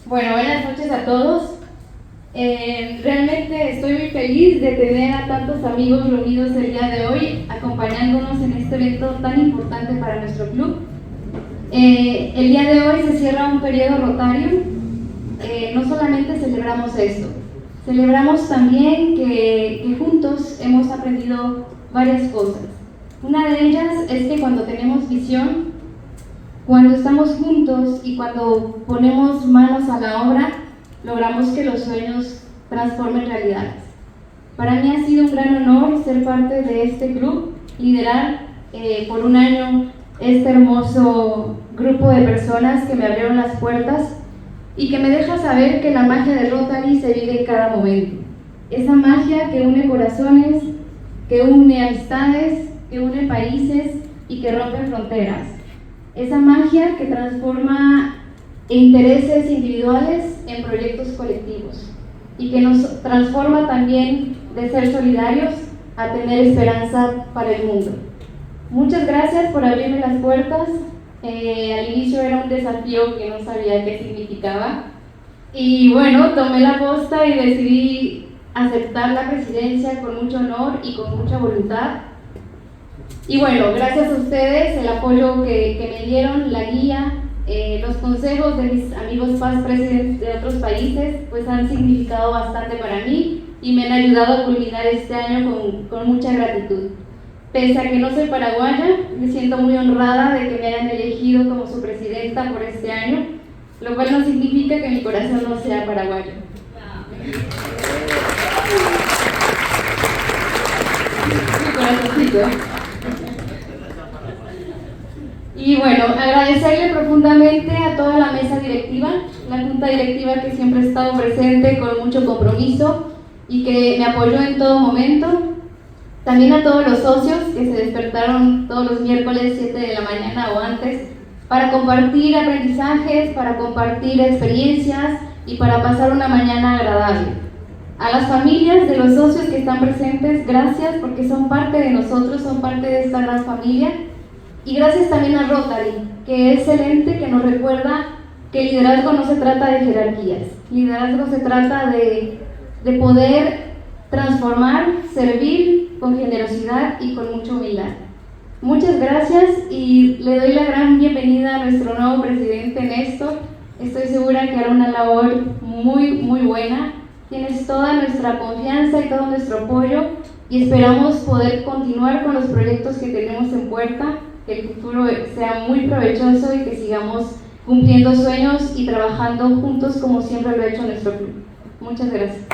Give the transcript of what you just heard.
Bueno, buenas noches a todos. Realmente estoy muy feliz de tener a tantos amigos reunidos el día de hoy, acompañándonos en este evento tan importante para nuestro club. El día de hoy se cierra un periodo rotario. No solamente celebramos esto, celebramos también que juntos hemos aprendido varias cosas. Una de ellas es que cuando tenemos visión, cuando estamos juntos y cuando ponemos manos a la obra, logramos que los sueños transformen realidades. Para mí ha sido un gran honor ser parte de este club, liderar por un año este hermoso grupo de personas que me abrieron las puertas y que me deja saber que la magia de Rotary se vive en cada momento. Esa magia que une corazones, que une amistades, que une países y que rompe fronteras. Esa magia que transforma intereses individuales en proyectos colectivos y que nos transforma también de ser solidarios a tener esperanza para el mundo. Muchas gracias por abrirme las puertas. Al inicio era un desafío que no sabía qué significaba y bueno, tomé la posta y decidí aceptar la presidencia con mucho honor y con mucha voluntad. Y bueno, gracias a ustedes, el apoyo que me dieron, la guía, los consejos de mis amigos past presidents de otros países, pues han significado bastante para mí y me han ayudado a culminar este año con mucha gratitud. Pese a que no soy paraguaya, me siento muy honrada de que me hayan elegido como su presidenta por este año, lo cual no significa que mi corazón no sea paraguayo. Mi corazoncito. Y bueno, agradecerle profundamente a toda la mesa directiva, la junta directiva que siempre ha estado presente con mucho compromiso y que me apoyó en todo momento. También a todos los socios que se despertaron todos los miércoles 7 de la mañana o antes para compartir aprendizajes, para compartir experiencias y para pasar una mañana agradable. A las familias de los socios que están presentes, gracias porque son parte de nosotros, son parte de esta gran familia. Y gracias también a Rotary, que es el ente que nos recuerda que el liderazgo no se trata de jerarquías, liderazgo se trata de poder transformar, servir con generosidad y con mucha humildad. Muchas gracias y le doy la gran bienvenida a nuestro nuevo presidente Néstor. Estoy segura que hará una labor muy buena. Tienes toda nuestra confianza y todo nuestro apoyo y esperamos poder continuar con los proyectos que tenemos en puerta, que el futuro sea muy provechoso y que sigamos cumpliendo sueños y trabajando juntos como siempre lo ha hecho nuestro club. Muchas gracias.